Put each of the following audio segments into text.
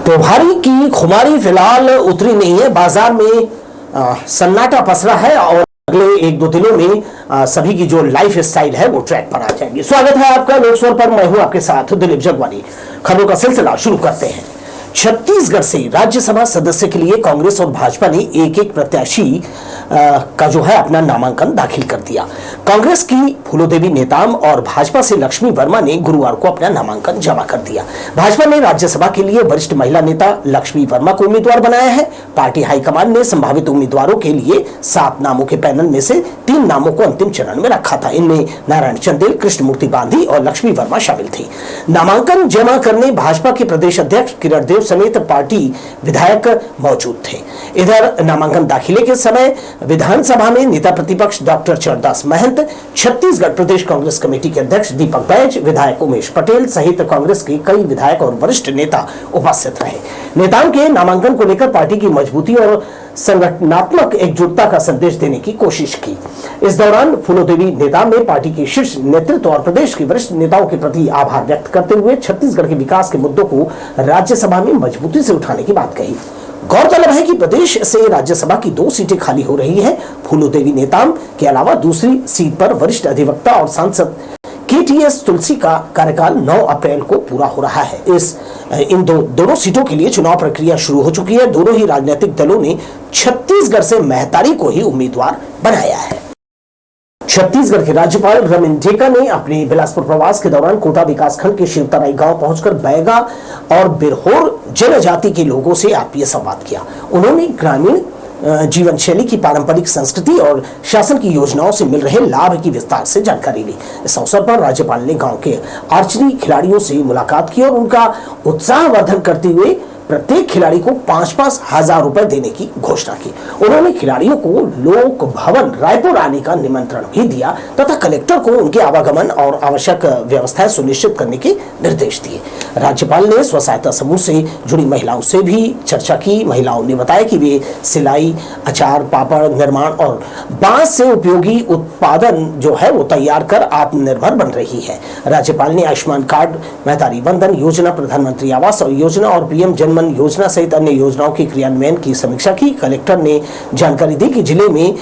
त्योहारी की खुमारी फिलहाल उतरी नहीं है। बाजार में सन्नाटा पसरा है और अगले एक दो दिनों में सभी की जो लाइफ स्टाइल है वो ट्रैक पर आ जाएगी। स्वागत है आपका लोकस्वर पर, मैं हूं आपके साथ दिलीप जगवानी। खबरों का सिलसिला शुरू करते हैं। छत्तीसगढ़ से राज्यसभा सदस्य के लिए कांग्रेस और भाजपा ने एक एक प्रत्याशी का जो है अपना नामांकन दाखिल कर दिया। कांग्रेस की फूलोदेवी नेताम और भाजपा से लक्ष्मी वर्मा ने गुरुवार को अपना नामांकन जमा कर दिया। भाजपा ने राज्यसभा के लिए वरिष्ठ महिला नेता लक्ष्मी वर्मा को उम्मीदवार बनाया है। पार्टी हाईकमान ने संभावित उम्मीदवारों के लिए 7 नामों के पैनल में से 3 नामों को अंतिम चरण में रखा था। इनमें नारायण चंदेल, कृष्णमूर्ति बांधी और लक्ष्मी वर्मा शामिल थी। नामांकन जमा करने भाजपा के प्रदेश अध्यक्ष किरण देव समेत पार्टी विधायक मौजूद थे। इधर नामांकन दाखिले के समय विधानसभा में नेता प्रतिपक्ष डॉक्टर चरणदास महंत, छत्तीसगढ़ प्रदेश कांग्रेस कमेटी के अध्यक्ष दीपक बैज, विधायक उमेश पटेल सहित कांग्रेस के कई विधायक और वरिष्ठ नेता उपस्थित रहे। नेताओं के नामांकन को लेकर पार्टी की मजबूती और संगठनात्मक एकजुटता का संदेश देने की कोशिश की। इस दौरान फूलोदेवी नेताम ने पार्टी के शीर्ष नेतृत्व और प्रदेश के वरिष्ठ नेताओं के प्रति आभार व्यक्त करते हुए छत्तीसगढ़ के विकास के मुद्दों को राज्यसभा में मजबूती से उठाने की बात कही। गौरतलब है कि प्रदेश से राज्यसभा की 2 सीटें खाली हो रही है। फूलोदेवी नेताम के अलावा दूसरी सीट पर वरिष्ठ अधिवक्ता और सांसद KTS तुलसी का कार्यकाल 9 अप्रैल को पूरा हो रहा है। इन दोनों सीटों के लिए चुनाव प्रक्रिया शुरू हो चुकी है। दोनों ही राजनीतिक दलों ने छत्तीसगढ़ से महतारी को ही उम्मीदवार बनाया है। छत्तीसगढ़ के राज्यपाल रमन ढेका ने अपने बिलासपुर प्रवास के दौरान कोटा विकासखंड के शिवतराई गांव पहुंचकर बैगा और बिरहोर जनजाति के लोगों से आत्मीय संवाद किया। उन्होंने ग्रामीण जीवन शैली की पारंपरिक संस्कृति और शासन की योजनाओं से मिल रहे लाभ की विस्तार से जानकारी ली। इस अवसर पर राज्यपाल ने गांव के आर्चरी खिलाड़ियों से मुलाकात की और उनका उत्साहवर्धन करते हुए प्रत्येक खिलाड़ी को 5-5 हजार रुपए देने की घोषणा की। उन्होंने खिलाड़ियों को लोक भवन रायपुर आने का निमंत्रण भी दिया तथा कलेक्टर को उनके आवागमन और आवश्यक व्यवस्थाएं सुनिश्चित करने के निर्देश दिए। राज्यपाल ने स्व सहायता समूह से जुड़ी महिलाओं से भी चर्चा की। महिलाओं ने बताया कि वे सिलाई, अचार, पापड़ निर्माण और बांस से उपयोगी उत्पादन जो है वो तैयार कर आत्मनिर्भर बन रही है। राज्यपाल ने आयुष्मान कार्ड, महतारी वंदन योजना, प्रधानमंत्री आवास योजना और PM जन योजना सहित अन्य योजनाओं के क्रियान्वयन की समीक्षा की। कलेक्टर ने जानकारी दी कि जिले में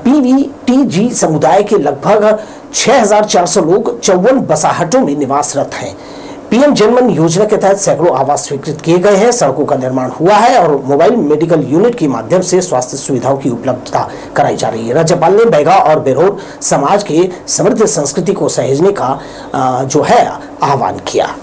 PVTG समुदाय के लगभग 6400 लोग 54 बसाहटों में निवासरत हैं। PM जनमन योजना के तहत सैकड़ों आवास स्वीकृत किए गए हैं। सड़कों का निर्माण हुआ है और मोबाइल मेडिकल यूनिट के माध्यम से स्वास्थ्य सुविधाओं की उपलब्धता कराई जा रही है। राज्यपाल ने बैगा और बिरहोर समाज के समृद्ध संस्कृति को सहेजने का जो है आह्वान किया।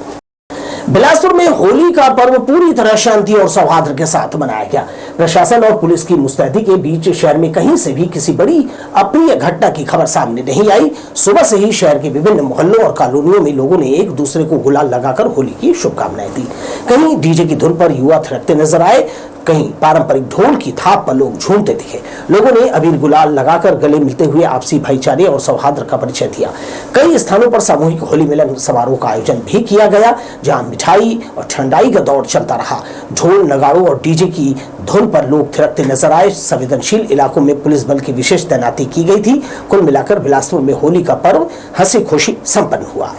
बिलासपुर में होली का पर्व पूरी तरह शांति और सौहार्द के साथ मनाया गया। प्रशासन और पुलिस की मुस्तैदी के बीच शहर में कहीं से भी किसी बड़ी अप्रिय घटना की खबर सामने नहीं आई। सुबह से ही शहर के विभिन्न मोहल्लों और कॉलोनियों में लोगों ने एक दूसरे को गुलाल लगाकर होली की शुभकामनाएं दी। कहीं डीजे की धुन पर युवा थिरकते नजर आए, कहीं पारंपरिक ढोल की थाप पर लोग झूमते दिखे। लोगों ने अबीर गुलाल लगाकर गले मिलते हुए आपसी भाईचारे और सौहार्द का परिचय दिया। कई स्थानों पर सामूहिक होली मिलन समारोह का आयोजन भी किया गया, जहां मिठाई और ठंडाई का दौर चलता रहा। ढोल, नगाड़ों और डीजे की धुन पर लोग थिरकते नजर आए। संवेदनशील इलाकों में पुलिस बल की विशेष तैनाती की गई थी। कुल मिलाकर बिलासपुर में होली का पर्व हंसी खुशी संपन्न हुआ।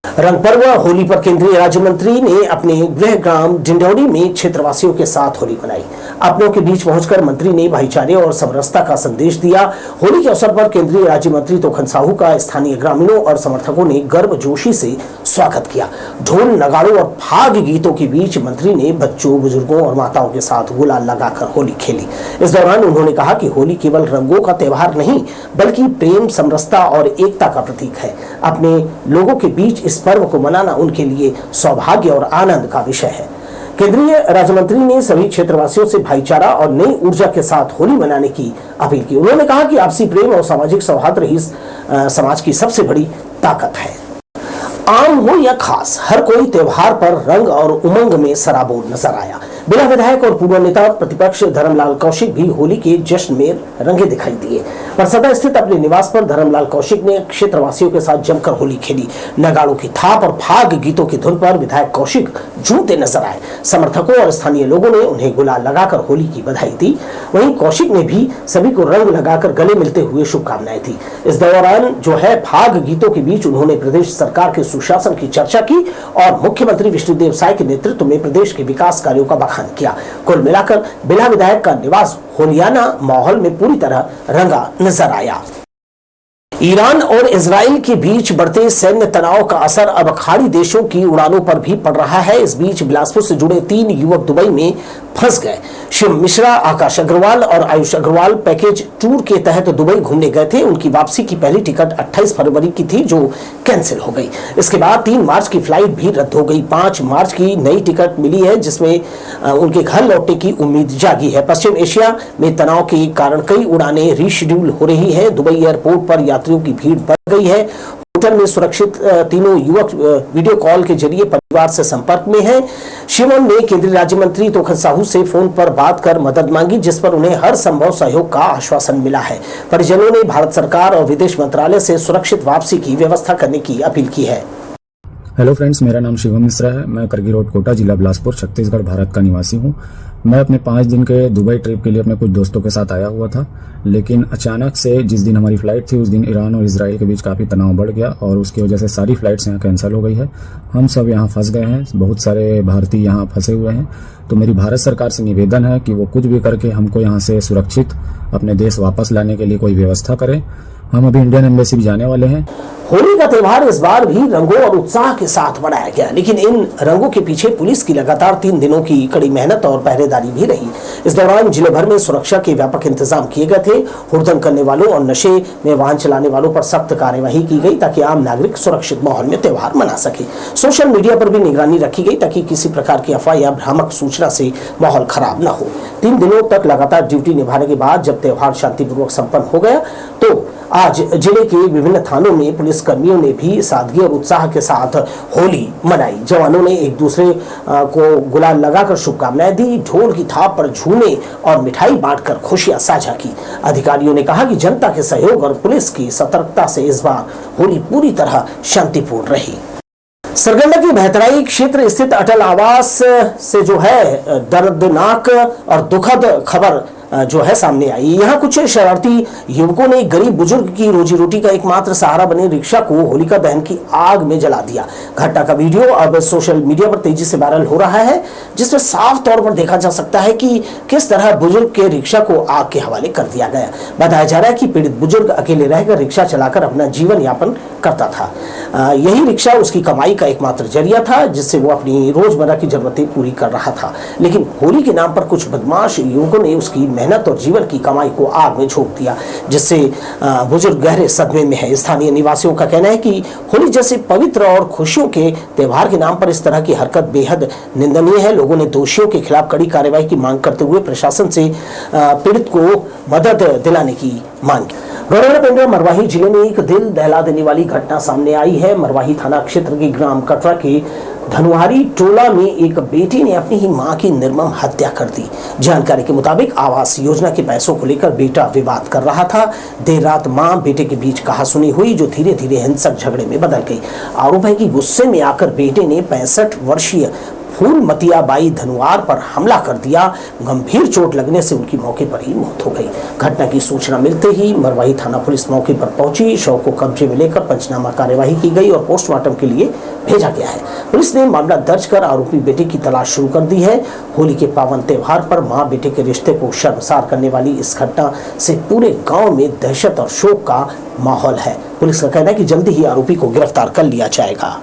रंग पर्व होली पर केंद्रीय राज्य मंत्री ने अपने गृह ग्राम डिंडौरी में क्षेत्रवासियों के साथ होली मनाई। अपनों के बीच पहुंचकर मंत्री ने भाईचारे और समरसता का संदेश दिया। होली के अवसर पर केंद्रीय राज्य मंत्री तोखन साहू का स्थानीय ग्रामीणों और समर्थकों ने गर्मजोशी से स्वागत किया। ढोल, नगाड़ों और फाग गीतों के बीच मंत्री ने बच्चों, बुजुर्गों और माताओं के साथ गुलाल लगाकर होली खेली। इस दौरान उन्होंने कहा कि होली केवल रंगों का त्योहार नहीं बल्कि प्रेम, समरसता और एकता का प्रतीक है। अपने लोगों के बीच इस पर्व को मनाना उनके लिए सौभाग्य और आनंद का विषय है। केंद्रीय राज्य मंत्री ने सभी क्षेत्रवासियों से भाईचारा और नई ऊर्जा के साथ होली मनाने की अपील की। उन्होंने कहा कि आपसी प्रेम और सामाजिक सौहार्द ही समाज की सबसे बड़ी ताकत है। आम हो या खास, हर कोई त्योहार पर रंग और उमंग में सराबोर नजर आया। बिला विधायक और पूर्व नेता प्रतिपक्ष धर्मलाल कौशिक भी होली के जश्न में रंगे दिखाई दिए। परसदा स्थित अपने निवास पर धर्मलाल कौशिक ने क्षेत्रवासियों के साथ जमकर होली खेली। नगाड़ों की थाप और फाग गीतों की धुन पर विधायक कौशिक झूमते नजर आए। समर्थकों और स्थानीय लोगों ने उन्हें गुलाल लगाकर होली की बधाई दी। वहीं कौशिक ने भी सभी को रंग लगाकर गले मिलते हुए शुभकामनाएं दी। इस दौरान जो है फाग गीतों के बीच उन्होंने प्रदेश सरकार के सुशासन की चर्चा की और मुख्यमंत्री विष्णुदेव साय के नेतृत्व में प्रदेश के विकास कार्यों का बखान किया। कुल मिलाकर बिला विधायक का निवास होलियाना माहौल में पूरी तरह रंगा नजर आया। ईरान और इजराइल के बीच बढ़ते सैन्य तनाव का असर अब खाड़ी देशों की उड़ानों पर भी पड़ रहा है। इस बीच बिलासपुर से जुड़े 3 युवक दुबई में फंस गए। शिव मिश्रा, आकाश अग्रवाल और आयुष अग्रवाल पैकेज टूर के तहत दुबई घूमने गए थे। उनकी वापसी की पहली टिकट 28 फरवरी की थी जो कैंसिल हो गई। इसके बाद 3 मार्च की फ्लाइट भी रद्द हो गई। 5 मार्च की नई टिकट मिली है जिसमें उनके घर लौटने की उम्मीद जागी है। पश्चिम एशिया में तनाव के कारण कई उड़ानें रीशेड्यूल हो रही है। दुबई एयरपोर्ट पर यात्रियों की भीड़ बढ़ गई है। होटल में सुरक्षित तीनों युवक वीडियो कॉल के जरिए परिवार से संपर्क में हैं। शिवम ने केंद्रीय राज्य मंत्री तोखन साहू से फोन पर बात कर मदद मांगी, जिस पर उन्हें हर संभव सहयोग का आश्वासन मिला है। परिजनों ने भारत सरकार और विदेश मंत्रालय से सुरक्षित वापसी की व्यवस्था करने की अपील की है। हेलो फ्रेंड्स, मेरा नाम शिवम मिश्रा है। मैं करगी रोड, कोटा, जिला बिलासपुर, छत्तीसगढ़, भारत का निवासी हूँ। मैं अपने 5 दिन के दुबई ट्रिप के लिए अपने कुछ दोस्तों के साथ आया हुआ था, लेकिन अचानक से जिस दिन हमारी फ़्लाइट थी उस दिन ईरान और इजराइल के बीच काफ़ी तनाव बढ़ गया और उसकी वजह से सारी फ़्लाइट्स यहाँ कैंसिल हो गई है। हम सब यहाँ फंस गए हैं, बहुत सारे भारतीय यहाँ फंसे हुए हैं। तो मेरी भारत सरकार से निवेदन है कि वो कुछ भी करके हमको यहाँ से सुरक्षित अपने देश वापस लाने के लिए कोई व्यवस्था करें। हम अभी इंडियन एम्बेसी भी जाने वाले हैं। होली का त्यौहार इस बार भी रंगों और उत्साह के साथ मनाया गया, लेकिन इन रंगों के पीछे पुलिस की लगातार 3 दिनों की कड़ी मेहनत और पहरेदारी भी रही। इस दौरान जिले भर में सुरक्षा के व्यापक इंतजाम किए गए थे। हुड़दंग करने वालों और नशे में वाहन चलाने वालों पर सख्त कार्यवाही की गई ताकि आम नागरिक सुरक्षित माहौल में त्यौहार मना सके। सोशल मीडिया पर भी निगरानी रखी गई ताकि किसी प्रकार की अफवाह या भ्रामक सूचना से माहौल खराब न हो। 3 दिनों तक लगातार ड्यूटी निभाने के बाद जब त्यौहार शांतिपूर्वक संपन्न हो गया तो आज जिले के विभिन्न थानों में पुलिस कर्मियों ने भी सादगी और उत्साह के साथ होली मनाई। जवानों ने एक दूसरे को गुलाल लगाकर शुभकामनाएं दी, ढोल की थाप पर झूमे और मिठाई बांटकर खुशियां साझा की। अधिकारियों ने कहा कि जनता के सहयोग और पुलिस की सतर्कता से इस बार होली पूरी तरह शांतिपूर्ण रही। सरगंडा की बहतराई क्षेत्र स्थित अटल आवास से जो है दर्दनाक और दुखद खबर जो है सामने आई। यहाँ कुछ शरारती युवकों ने गरीब बुजुर्ग की रोजी रोटी का एकमात्र सहारा बने रिक्शा को होलिका दहन की आग में जला दिया। घटना का वीडियो अब सोशल मीडिया पर तेजी से वायरल हो रहा है, जिसमें साफ तौर पर देखा जा सकता है कि किस तरह बुजुर्ग के रिक्शा को आग के हवाले कर दिया गया। बताया जा रहा है कि पीड़ित बुजुर्ग अकेले रहकर रिक्शा चलाकर अपना जीवन यापन करता था। यही रिक्शा उसकी कमाई का एकमात्र जरिया था जिससे वो अपनी रोजमर्रा की जरूरतें पूरी कर रहा था। लेकिन होली के नाम पर कुछ बदमाश युवकों ने उसकी मेहनत और जीवन की कमाई को आग में झोंक दिया, जिससे बुजुर्ग गहरे सदमे में है। स्थानीय निवासियों का कहना है कि होली जैसे पवित्र और खुशियों के त्यौहार के नाम पर इस तरह की हरकत बेहद निंदनीय है। लोगों ने दोषियों के खिलाफ कड़ी कार्रवाई की मांग करते हुए प्रशासन से पीड़ित को मदद दिलाने की मांग की। गौरव पेंड्रा मरवाही जिले में एक दिल दहला देने वाली घटना सामने आई है। मरवाही थाना क्षेत्र के ग्राम कटरा के धनुहारी टोला में एक बेटी ने अपनी ही मां की निर्मम हत्या कर दी। जानकारी के मुताबिक आवास योजना के पैसों को लेकर बेटा विवाद कर रहा था। देर रात मां बेटे के बीच कहासुनी हुई जो धीरे धीरे हिंसक झगड़े में बदल गई। आरोप है कि गुस्से में आकर बेटे ने 65 वर्षीय फूलमतिया बाई धनुआर पर हमला कर दिया। गंभीर चोट लगने से उनकी मौके पर ही मौत हो गई। घटना की सूचना मिलते ही मरवाही थाना पुलिस मौके पर पहुंची। शव को कब्जे में लेकर पंचनामा कार्यवाही की गई और पोस्टमार्टम के लिए भेजा गया है। पुलिस ने मामला दर्ज कर आरोपी बेटे की तलाश शुरू कर दी है। होली के पावन त्योहार पर मां बेटे के रिश्ते को शर्मसार करने वाली इस घटना से पूरे गांव में दहशत और शोक का माहौल है। पुलिस का कहना है कि जल्दी ही आरोपी को गिरफ्तार कर लिया जाएगा।